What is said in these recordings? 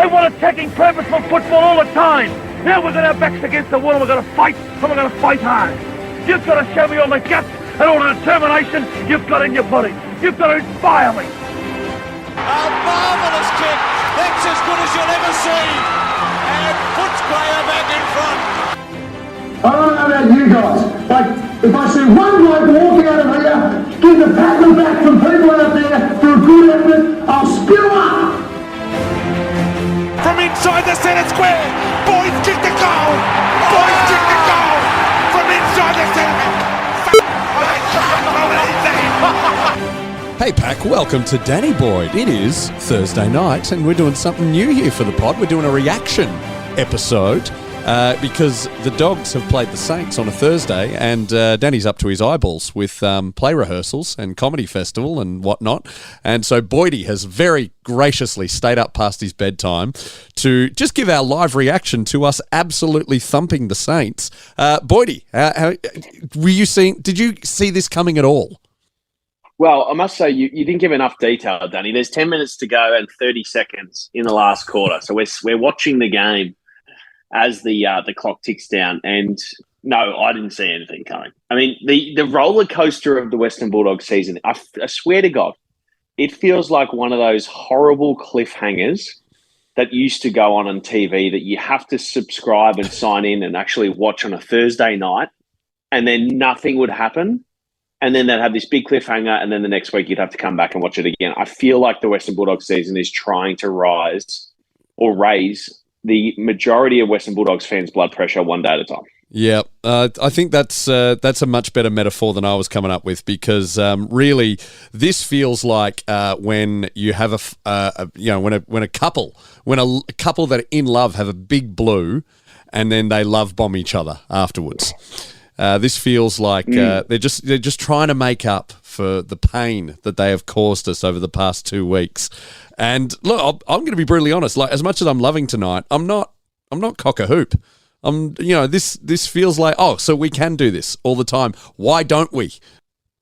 want attacking purposeful football all the time. Now we've got our backs against the wall and we're going to fight, and we're going to fight hard. You've got to show me all the guts and all the determination you've got in your body. You've got to inspire me. A marvellous kick. That's as good as you'll ever see. And puts Graham back in front. I don't know about you guys, but if I see one bloke walking out of here, give the pat on the back from people out there for a good effort, I'll spew up. From inside the centre square, Boyd kicked the goal. Boyd kicked the goal. From inside the centre. I can't believe that. Hey Pack, welcome to Danny Boyd. It is Thursday night and we're doing something new here for the pod. We're doing a reaction episode because the Dogs have played the Saints on a Thursday and Danny's up to his eyeballs with play rehearsals and comedy festival and whatnot. And so Boydie has very graciously stayed up past his bedtime to just give our live reaction to us absolutely thumping the Saints. Boydie, did you see this coming at all? Well, I must say, you didn't give enough detail, Danny. There's 10 minutes to go and 30 seconds in the last quarter. So we're watching the game as the clock ticks down. And no, I didn't see anything coming. I mean, the roller coaster of the Western Bulldogs season, I swear to God, it feels like one of those horrible cliffhangers that used to go on TV that you have to subscribe and sign in and actually watch on a Thursday night, and then nothing would happen. And then they'd have this big cliffhanger, and then the next week you'd have to come back and watch it again. I feel like the Western Bulldogs season is trying to raise the majority of Western Bulldogs fans' blood pressure one day at a time. Yeah, I think that's a much better metaphor than I was coming up with because really this feels like when you have when a couple that are in love have a big blue, and then they love bomb each other afterwards. This feels like they're just trying to make up for the pain that they have caused us over the past 2 weeks. And look, I'm going to be brutally honest. Like, as much as I'm loving tonight, I'm not cock a hoop. This feels like, so we can do this all the time. Why don't we?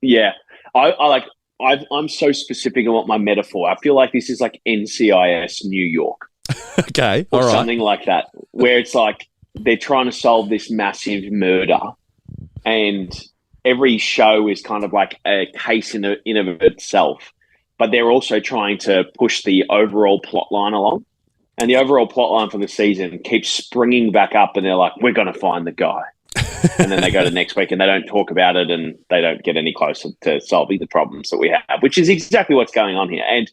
Yeah, I'm so specific about my metaphor. I feel like this is like NCIS New York. Okay, or all right. Something like that, where it's like they're trying to solve this massive murder. And every show is kind of like a case in of itself, but they're also trying to push the overall plot line along. And the overall plot line for the season keeps springing back up, and they're like, we're going to find the guy. And then they go to next week and they don't talk about it, and they don't get any closer to solving the problems that we have, which is exactly what's going on here. And,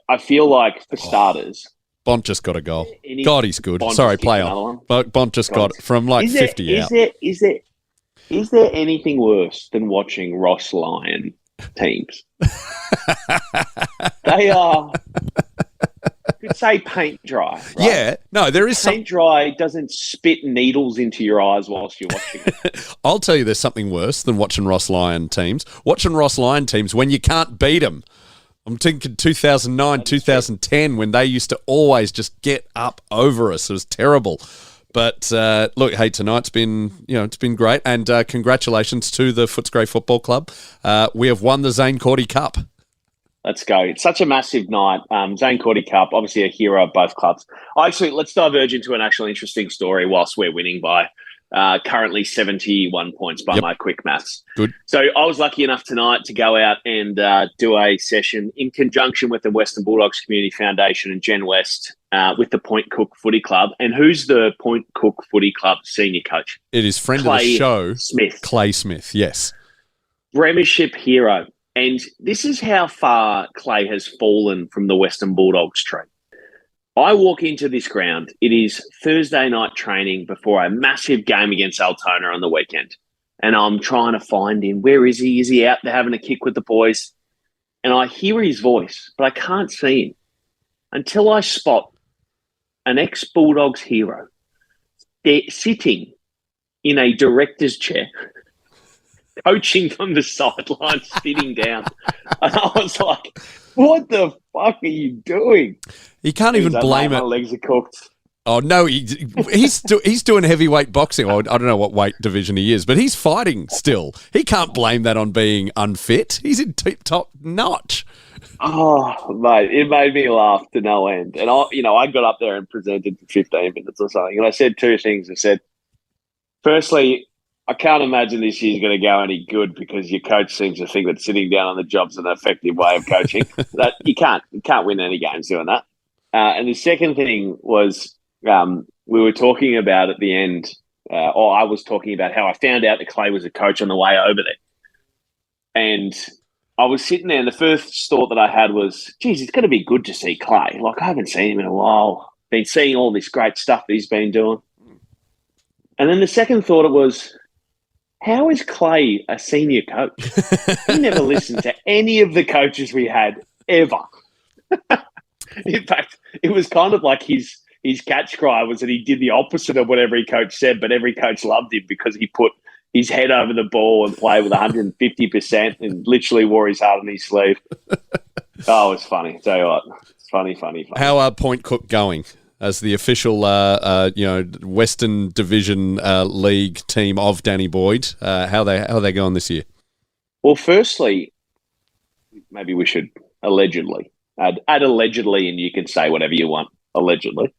I feel like, for starters... Bont just got a goal. God, he's good. Sorry, play on. But Bont just got it from 50 out. Is there anything worse than watching Ross Lyon teams? They are, could say paint dry. Right? Yeah, no, there is paint dry doesn't spit needles into your eyes whilst you're watching it. I'll tell you, there's something worse than watching Ross Lyon teams. Watching Ross Lyon teams when you can't beat them. I'm thinking 2009, 2010, when they used to always just get up over us. It was terrible. But look, hey, tonight's been, it's been great, and congratulations to the Footscray Football Club. We have won the Zane Cordy Cup. Let's go! It's such a massive night. Zane Cordy Cup, obviously a hero of both clubs. Actually, let's diverge into an actually interesting story whilst we're winning by currently 71 points by my quick maths. Good. So I was lucky enough tonight to go out and do a session in conjunction with the Western Bulldogs Community Foundation and Gen West with the Point Cook Footy Club. And who's the Point Cook Footy Club senior coach? It is friend of the show, Clay Smith, yes. Premiership hero. And this is how far Clay has fallen from the Western Bulldogs tree. I walk into this ground. It is Thursday night training before a massive game against Altona on the weekend. And I'm trying to find him. Where is he? Is he out there having a kick with the boys? And I hear his voice, but I can't see him until I spot an ex-Bulldogs hero sitting in a director's chair, coaching from the sideline, sitting down. And I was like, what the fuck are you doing? You can't even blame it. My legs are cooked. Oh, no, he's doing heavyweight boxing. I don't know what weight division he is, but he's fighting still. He can't blame that on being unfit. He's in tip-top notch. Oh, mate, it made me laugh to no end. And I got up there and presented for 15 minutes or something. And I said two things. I said, firstly, I can't imagine this year's going to go any good because your coach seems to think that sitting down on the job's an effective way of coaching. That you can't win any games doing that. And the second thing was we were talking about at the end, or I was talking about how I found out that Clay was a coach on the way over there. And I was sitting there and the first thought that I had was, geez, it's going to be good to see Clay. Like, I haven't seen him in a while. Been seeing all this great stuff that he's been doing. And then the second thought was, how is Clay a senior coach? He never listened to any of the coaches we had ever. In fact, it was kind of like his catch cry was that he did the opposite of what every coach said, but every coach loved him because he put his head over the ball and played with 150% and literally wore his heart on his sleeve. Oh, it's funny. Tell you what, it's funny. How are Point Cook going as the official, Western Division League team of Danny Boyd? How are they going this year? Well, firstly, maybe we should allegedly add allegedly, and you can say whatever you want. Allegedly,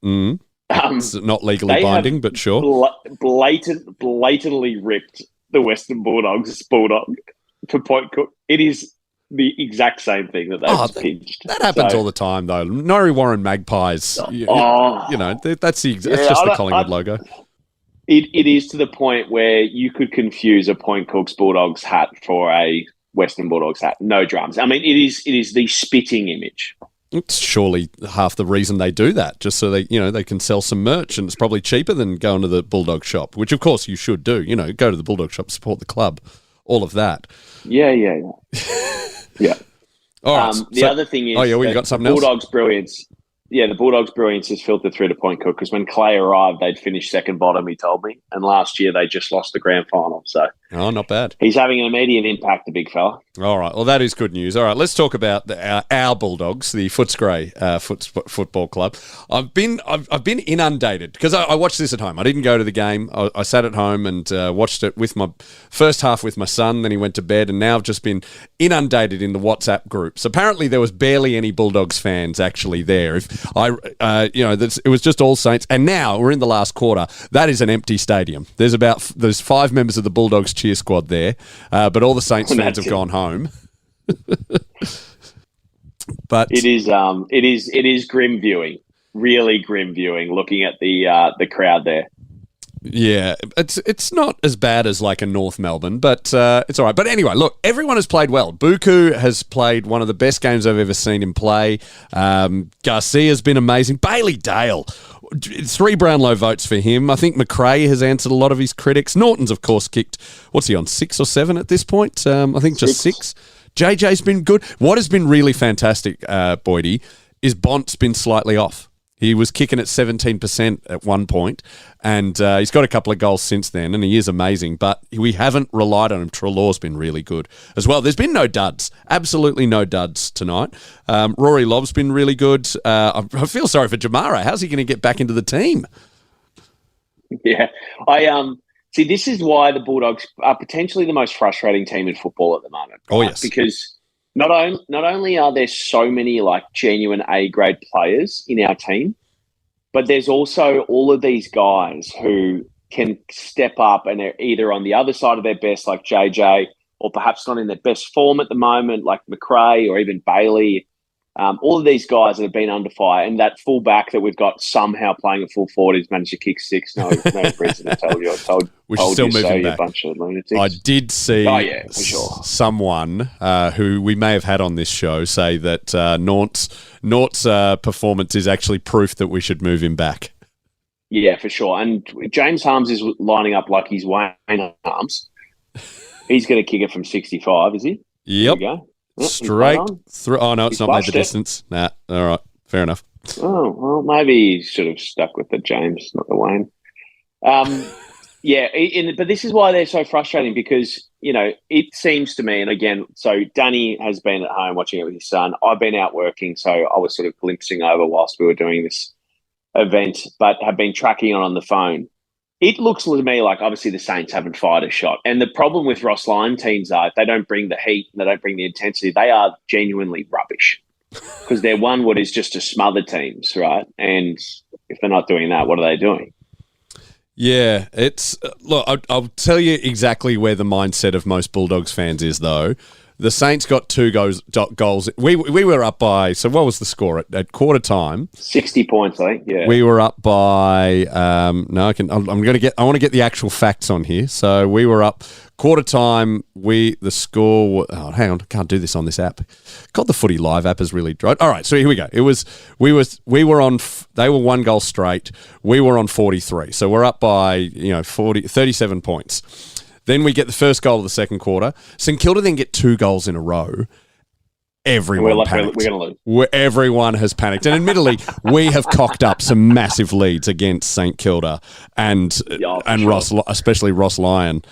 it's not legally binding, but sure. Blatantly ripped the Western Bulldogs bulldog for Point Cook. It is the exact same thing that they've pinched. That happens all the time, though. Norrie Warren Magpies. That's just the Collingwood logo. It is to the point where you could confuse a Point Cook's Bulldogs hat for a Western Bulldogs hat. No drums. I mean, it is the spitting image. It's surely half the reason they do that, just so they can sell some merch, and it's probably cheaper than going to the Bulldog shop, which of course you should do. Go to the Bulldog shop, support the club, all of that. Yeah. Yeah. All right. The other thing is, you got something else? Bulldogs' brilliance. Yeah, the Bulldogs' brilliance is filtered through to Point Cook because when Clay arrived, they'd finished second bottom, he told me. And last year, they just lost the grand final. So, not bad. He's having an immediate impact, the big fella. All right. Well, that is good news. All right. Let's talk about our Bulldogs, the Footscray Football Club. I've been inundated because I watched this at home. I didn't go to the game. I sat at home and watched it with my first half with my son. Then he went to bed, and now I've just been inundated in the WhatsApp groups. Apparently, there was barely any Bulldogs fans actually there. It was just all Saints, and now we're in the last quarter. That is an empty stadium. There's 5 members of the Bulldogs cheer squad there, but all the Saints fans have gone home. But it is grim viewing, really grim viewing. Looking at the crowd there. Yeah, it's not as bad as like a North Melbourne, but it's all right. But anyway, look, everyone has played well. Buku has played one of the best games I've ever seen him play. Garcia's been amazing. Bailey Dale, 3 Brownlow votes for him. I think McRae has answered a lot of his critics. Norton's, of course, kicked, what's he on, 6 or 7 at this point? I think just 6. JJ's been good. What has been really fantastic, Boydie, is Bont's been slightly off. He was kicking at 17% at one point, and he's got a couple of goals since then, and he is amazing, but we haven't relied on him. Treloar's been really good as well. There's been no duds, absolutely no duds tonight. Rory Lobb's been really good. I feel sorry for Jamara. How's he going to get back into the team? Yeah, see, this is why the Bulldogs are potentially the most frustrating team in football at the moment. Right? Oh, yes. Because not only are there so many like genuine A-grade players in our team, but there's also all of these guys who can step up and are either on the other side of their best, like JJ, or perhaps not in their best form at the moment, like McRae or even Bailey. All of these guys that have been under fire, and that full back that we've got somehow playing at full forward has managed to kick 6. No reason to tell you. I told still you so, moving you back. bunch of lunatics. I did see for sure. someone who we may have had on this show say that Nort's performance is actually proof that we should move him back. Yeah, for sure. And James Harms is lining up like he's Wayne Harms. He's going to kick it from 65, is he? Yep. There we go. Straight through. Oh, no, it's He's not made the flushed it. distance. Nah, all right. Fair enough. Oh, well, maybe he should have stuck with the James, not the Wayne. But this is why they're so frustrating because, it seems to me, and again, so Danny has been at home watching it with his son. I've been out working, so I was sort of glimpsing over whilst we were doing this event, but have been tracking on the phone. It looks to me like obviously the Saints haven't fired a shot. And the problem with Ross Lyon teams are if they don't bring the heat, they don't bring the intensity, they are genuinely rubbish because their one wood is just to smother teams, right? And if they're not doing that, what are they doing? Yeah, it's look. I'll tell you exactly where the mindset of most Bulldogs fans is, though. The Saints got 2 goals. We were up by. So what was the score at quarter time? 60 points, I think. Yeah, we were up by. No, I can. I'm going to get. I want to get the actual facts on here. So we were up quarter time. The score. Oh, hang on, I can't do this on this app. God, the Footy Live app is really dry. All right, so here we go. It was. We were on. They were 1 goal straight. We were on 43. So we're up by 37 points. Then we get the first goal of the second quarter. St Kilda then get 2 goals in a row. Everyone panicked. We're going to lose. Everyone has panicked. And admittedly, we have cocked up some massive leads against St Kilda and sure. Especially Ross Lyon,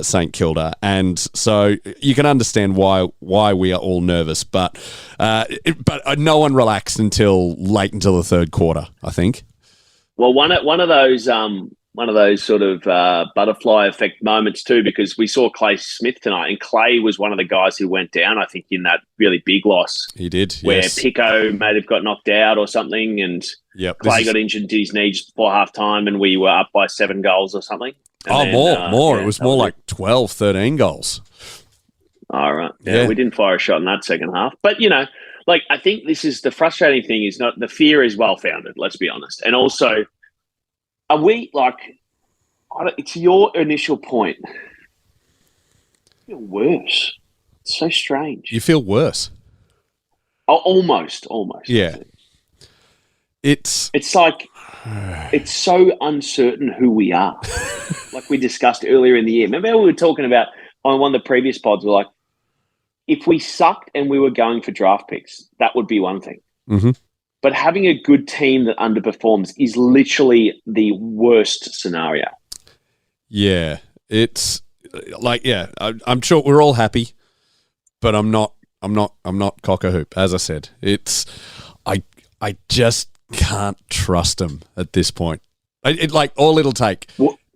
St Kilda. And so you can understand why we are all nervous. But no one relaxed until the third quarter, I think. Well, one of those sort of butterfly effect moments too, because we saw Clay Smith tonight, and Clay was one of the guys who went down, I think, in that really big loss. He did, where yes. Pico may have got knocked out or something, and Clay got injured to his knees before half-time, and we were up by 7 goals or something. More. It was more like 12, 13 goals. All right. Yeah, we didn't fire a shot in that second half. But, I think this is the frustrating thing is not the fear is well-founded, let's be honest. And also, are we it's your initial point. I feel worse. It's so strange. You feel worse? Oh, almost. Yeah. It's like it's so uncertain who we are. Like we discussed earlier in the year. Remember we were talking about on one of the previous pods, we're like, if we sucked and we were going for draft picks, that would be one thing. Mm-hmm. But having a good team that underperforms is literally the worst scenario. Yeah, it's I'm sure we're all happy, but I'm not cock a hoop. As I said, I just can't trust them at this point. All it'll take.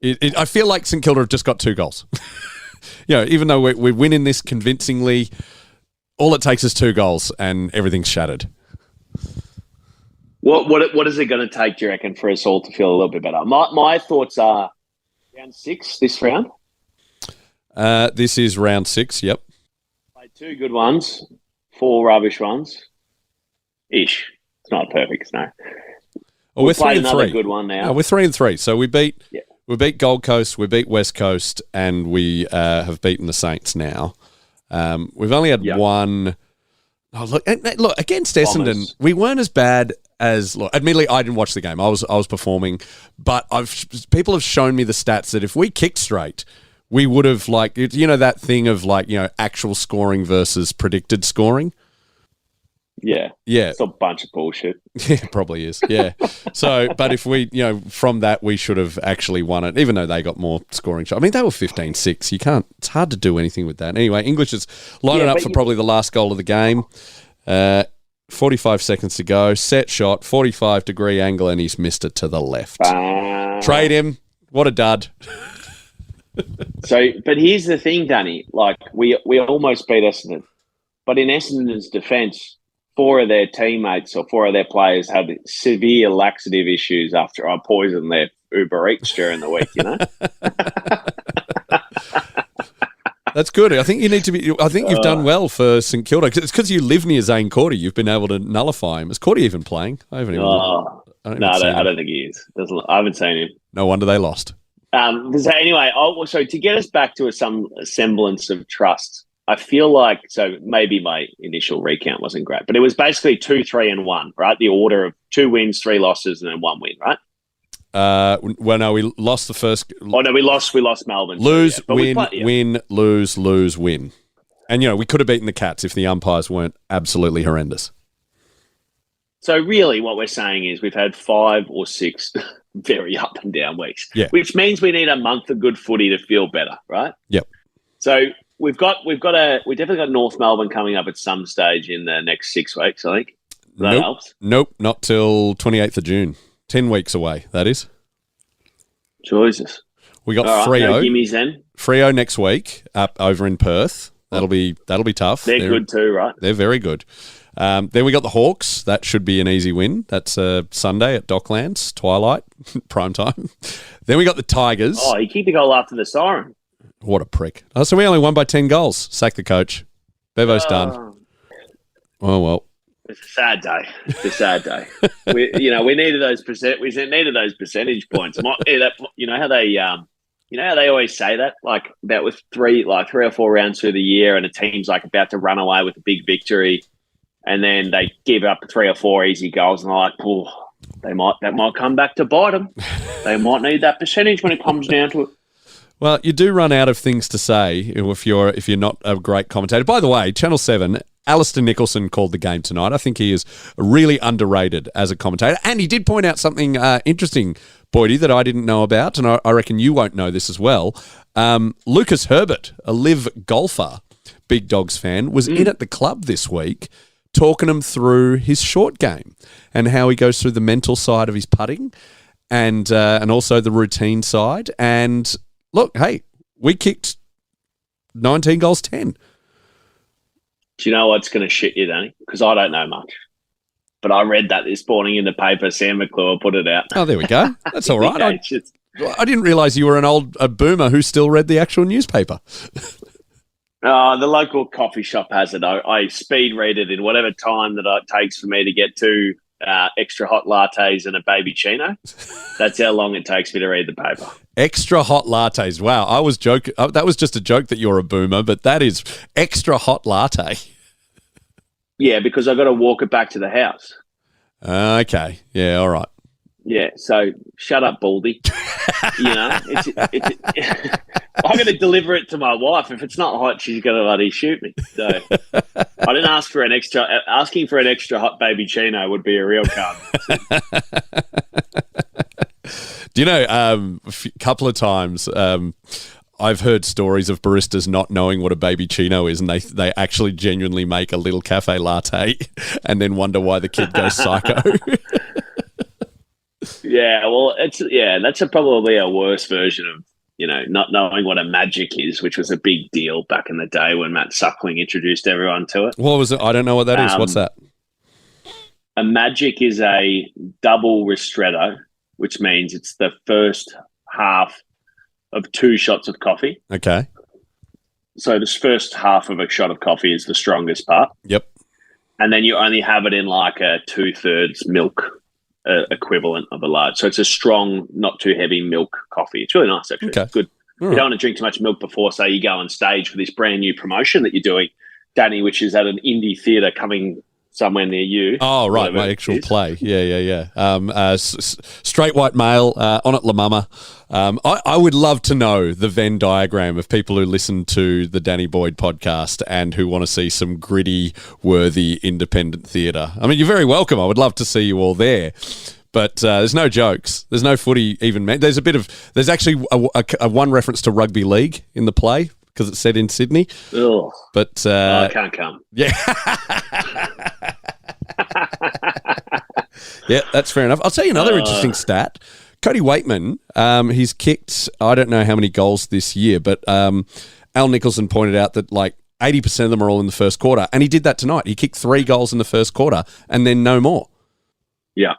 I feel like St Kilda have just got 2 goals. Even though we're winning this convincingly, all it takes is 2 goals and everything's shattered. What is it going to take, do you reckon, for us all to feel a little bit better? My thoughts are round 6 this round. This is round 6, yep. Played 2 good ones, 4 rubbish ones. Ish. It's not perfect, no. Well, we're 3 and 3. Another good one now. No, we're 3 and 3. So we beat Gold Coast, we beat West Coast, and we have beaten the Saints now. We've only had one. Oh, look, against Essendon, we weren't as bad as. Look, admittedly, I didn't watch the game. I was performing, but people have shown me the stats that if we kicked straight, we would have that thing of actual scoring versus predicted scoring. Yeah. It's a bunch of bullshit. Yeah, it probably is. Yeah. So, but if we, from that, we should have actually won it, even though they got more scoring shots. I mean, they were 15-6. It's hard to do anything with that. Anyway, English is lining up for probably the last goal of the game. 45 seconds to go. Set shot, 45-degree angle, and he's missed it to the left. Trade him. What a dud. But here's the thing, Danny. We almost beat Essendon. But in Essendon's defence, 4 of their teammates or 4 of their players had severe laxative issues after I poisoned their Uber Eats during the week, That's good. I think you need to be. I think you've done well for St Kilda. It's because you live near Zane Cordy. You've been able to nullify him. Is Cordy even playing? I haven't even. I don't think he is. I haven't seen him. No wonder they lost. So anyway, so to get us back to some semblance of trust, I feel like, so maybe my initial recount wasn't great, but it was basically 2, 3, and 1, right? The order of 2 wins, 3 losses, and then 1 win, right? Well, no, we lost the first. Oh no, we lost Melbourne. Lose, win, lose, win. And we could have beaten the Cats if the umpires weren't absolutely horrendous. So really, what we're saying is we've had 5 or 6 very up and down weeks, which means we need a month of good footy to feel better, right? Yep. So we definitely got North Melbourne coming up at some stage in the next 6 weeks, I think. That helps. Nope, not till 28th of June. 10 weeks away, that is. Jesus. We got All right, Freo. no gimmies then. Freo next week up over in Perth. That'll be tough. They're good too, right? They're very good. Then we got the Hawks. That should be an easy win. That's Sunday at Docklands, twilight, prime time. Then we got the Tigers. Oh, he kicked the goal after the siren. What a prick. Oh, so we only won by 10 goals. Sack the coach. Bevo's done. Oh, well. It's a sad day. It's a sad day. we needed those percentage points. You know how they always say that, like that with three or four rounds through the year, and a team's like about to run away with a big victory, and then they give up 3 or 4 easy goals, and they're like, "Oh, that might come back to bite them. They might need that percentage when it comes down to it." Well, you do run out of things to say if you're not a great commentator. By the way, Channel 7, Alistair Nicholson called the game tonight. I think he is really underrated as a commentator. And he did point out something interesting, Boydy, that I didn't know about, and I reckon you won't know this as well. Lucas Herbert, a live golfer, Big Dogs fan, was in at the club this week talking him through his short game and how he goes through the mental side of his putting and also the routine side. And look, hey, we kicked 19 goals, 10. Do you know what's going to shit you, Danny? Because I don't know much. But I read that this morning in the paper. Sam McClure put it out. Oh, there we go. That's all right. I didn't realise you were a boomer who still read the actual newspaper. The local coffee shop has it. I speed read it in whatever time that it takes for me to get 2 extra hot lattes and a baby chino. That's how long it takes me to read the paper. Extra hot lattes. Wow, I was joking. That was just a joke that you're a boomer, but that is extra hot latte. Yeah, because I've got to walk it back to the house. Okay. Yeah, all right. Yeah, so shut up, Baldy. I'm going to deliver it to my wife. If it's not hot, she's going to bloody shoot me. So I didn't ask for an extra. Asking for an extra hot baby chino would be a real card. Do you know, a couple of times I've heard stories of baristas not knowing what a baby chino is, and they actually genuinely make a little cafe latte and then wonder why the kid goes psycho. Yeah, well, that's probably a worse version of, not knowing what a magic is, which was a big deal back in the day when Matt Suckling introduced everyone to it. What was it? I don't know what that is. What's that? A magic is a double ristretto, which means it's the first half of 2 shots of coffee. Okay. So this first half of a shot of coffee is the strongest part. Yep. And then you only have it in like a 2/3 milk equivalent of a large. So it's a strong, not too heavy milk coffee. It's really nice, actually. Okay. It's good. You don't want to drink too much milk before, say, you go on stage for this brand new promotion that you're doing, Danny, which is at an indie theatre coming somewhere near you. Oh, right, my actual play. Yeah. Straight white male, on at La Mama. I would love to know the Venn diagram of people who listen to the Danny Boyd podcast and who want to see some gritty, worthy, independent theatre. I mean, you're very welcome. I would love to see you all there. But there's no jokes. There's no footy even. There's actually a one reference to rugby league in the play because it's set in Sydney. Ugh. But I can't come. Yeah. Yeah, that's fair enough. I'll tell you another interesting stat. Cody Waitman, he's kicked, I don't know how many goals this year, but Al Nicholson pointed out that like 80% of them are all in the first quarter, and he did that tonight. He kicked 3 goals in the first quarter and then no more. Yeah.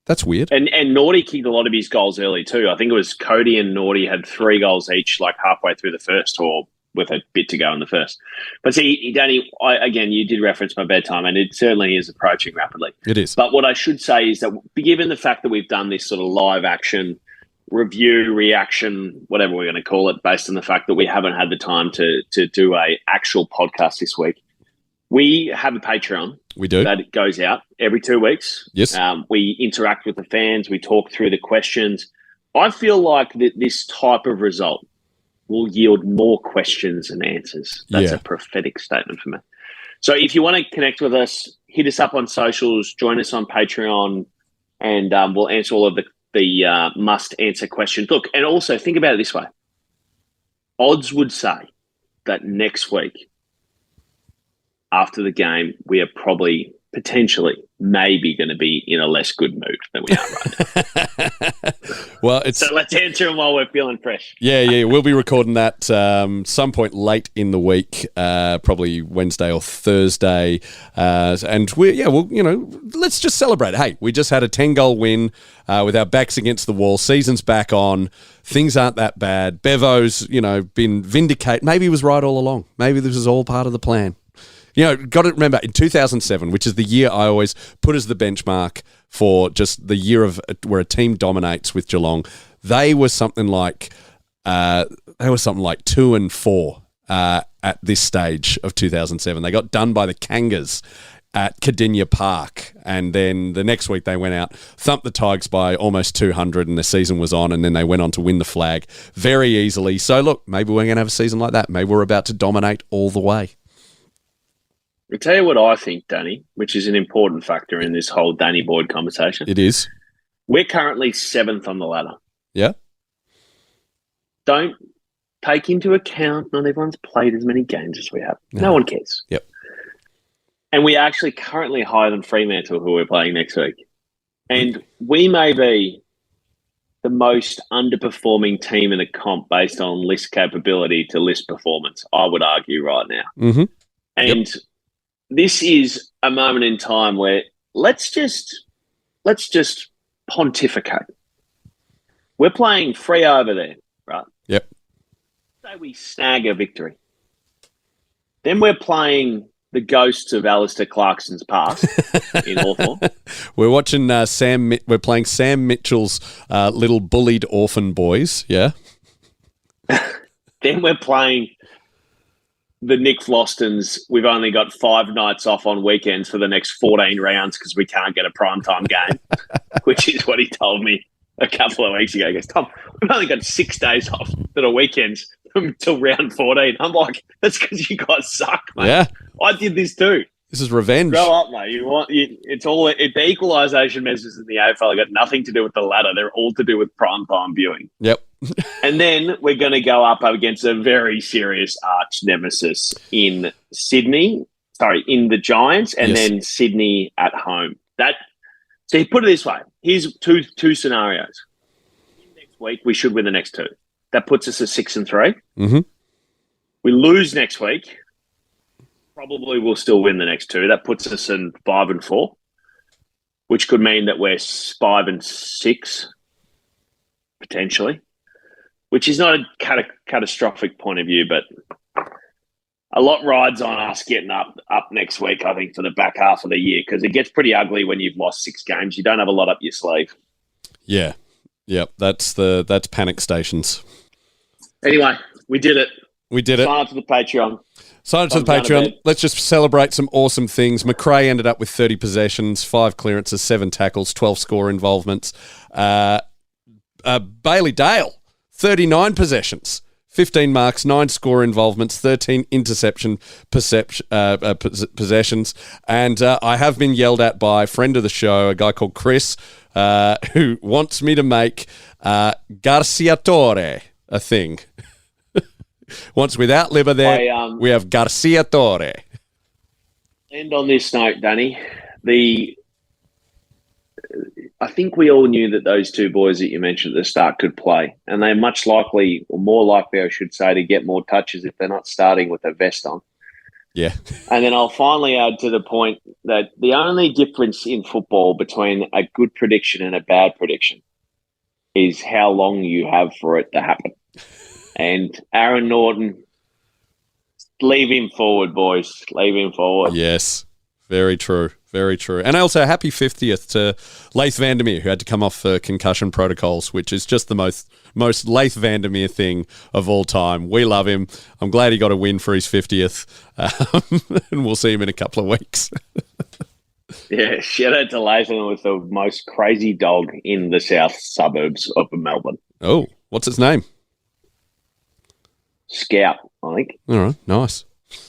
That's weird. And Naughty kicked a lot of his goals early too. I think it was Cody and Naughty had 3 goals each like halfway through the first, or with a bit to go in the first. But see, Danny, again, you did reference my bedtime, and it certainly is approaching rapidly. It is. But what I should say is that given the fact that we've done this sort of live action review, reaction, whatever we're going to call it, based on the fact that we haven't had the time to do a actual podcast this week, we have a Patreon. We do. That goes out every 2 weeks. Yes. We interact with the fans. We talk through the questions. I feel like this type of result will yield more questions and answers. That's a prophetic statement for me. So if you want to connect with us, hit us up on socials, join us on Patreon, and we'll answer all of the must-answer questions. Look, and also think about it this way. Odds would say that next week, after the game, we are probably potentially maybe going to be in a less good mood than we are right now. Well, it's So let's answer them while we're feeling fresh. yeah. We'll be recording that some point late in the week, probably Wednesday or Thursday, and let's just celebrate. Hey, we just had a 10-goal win with our backs against the wall. Season's back on. Things aren't that bad. Bevo's, been vindicated. Maybe he was right all along. Maybe this was all part of the plan. Got to remember, in 2007, which is the year I always put as the benchmark for just the year of where a team dominates with Geelong, they were something like 2-4 at this stage of 2007. They got done by the Kangas at Cardinia Park, and then the next week they went out, thumped the Tigers by almost 200, and the season was on, and then they went on to win the flag very easily. So look, maybe we're going to have a season like that. Maybe we're about to dominate all the way. I'll tell you what I think, Danny, which is an important factor in this whole Danny Boyd conversation. It is. We're currently 7th on the ladder. Yeah. Don't take into account not everyone's played as many games as we have. No one cares. Yep. And we are actually currently higher than Fremantle, who we're playing next week. And we may be the most underperforming team in the comp based on list capability to list performance, I would argue right now. Mm-hmm. And this is a moment in time where let's just pontificate. We're playing free over there, right? Yep. Say we snag a victory. Then we're playing the ghosts of Alistair Clarkson's past in Hawthorn. We're watching we're playing Sam Mitchell's little bullied orphan boys, yeah? Then we're playing the Nick Flostons. We've only got 5 nights off on weekends for the next 14 rounds because we can't get a primetime game, which is what he told me a couple of weeks ago. He goes, Tom, we've only got 6 days off that are weekends until round 14. I'm like, that's because you guys suck, mate. Yeah. I did this too. This is revenge. Grow up, mate. The equalisation measures in the AFL got nothing to do with the ladder. They're all to do with primetime viewing. Yep. And then we're going to go up against a very serious arch nemesis in Sydney. Sorry, in the Giants, and then Sydney at home. So you put it this way. Here's two scenarios. Next week, we should win the next 2. That puts us at 6-3. Mm-hmm. We lose next week. Probably we'll still win the next 2. That puts us in 5-4, which could mean that we're 5-6, potentially, which is not a catastrophic point of view, but a lot rides on us getting up next week, I think, for the back half of the year, because it gets pretty ugly when you've lost 6 games. You don't have a lot up your sleeve. Yeah. Yep. That's panic stations. Anyway, we did it. We did it. Sign up to the Patreon. Sign up to the Patreon. Let's just celebrate some awesome things. McRae ended up with 30 possessions, 5 clearances, 7 tackles, 12 score involvements. Bailey Dale, 39 possessions, 15 marks, 9 score involvements, 13 interception possessions. And I have been yelled at by a friend of the show, a guy called Chris, who wants me to make Garcia-Torre a thing. Once without Liver there, we have Garcia-Torre. End on this note, Danny. I think we all knew that those 2 boys that you mentioned at the start could play, and they're much likely, or more likely, I should say, to get more touches if they're not starting with a vest on. Yeah. And then I'll finally add to the point that the only difference in football between a good prediction and a bad prediction is how long you have for it to happen. And Aaron Norton, leave him forward, boys. Leave him forward. Yes, very true. Very true. And also, happy 50th to Laith Vandermeer, who had to come off concussion protocols, which is just the most Laith Vandermeer thing of all time. We love him. I'm glad he got a win for his 50th. And we'll see him in a couple of weeks. Yeah, shout out to Lathan with the most crazy dog in the south suburbs of Melbourne. Oh, what's its name? Scout, I think. All right, nice.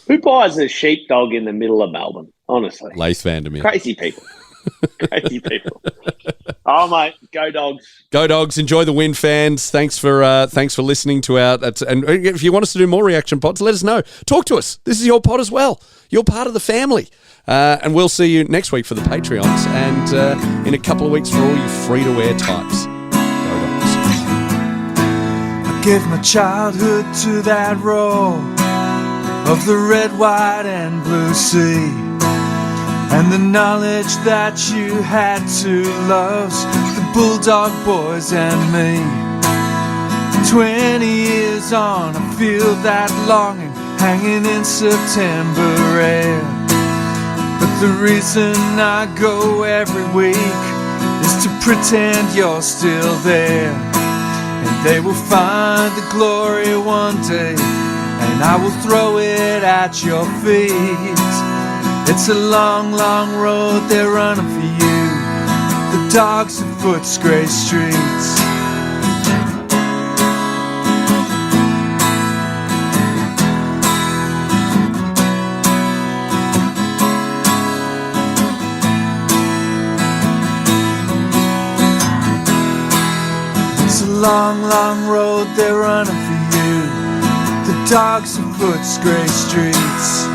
Who buys a sheepdog in the middle of Melbourne? Honestly, Laith Vandermeer. Crazy people. Crazy people. Oh, mate, go Dogs! Go Dogs! Enjoy the win, fans. Thanks for listening to our. And if you want us to do more reaction pods, let us know. Talk to us. This is your pod as well. You're part of the family. And we'll see you next week for the Patreons, and in a couple of weeks for all you free to wear types. Go Dogs! Gave my childhood to that roar of the red, white and blue sea, and the knowledge that you had two loves, the Bulldog boys and me. 20 years on, I feel that longing hanging in September air. But the reason I go every week is to pretend you're still there. And they will find the glory one day, and I will throw it at your feet. It's a long, long road they're running for you, the dogs of Footscray streets. It's a long, long road they're running for you, the dogs of Footscray streets.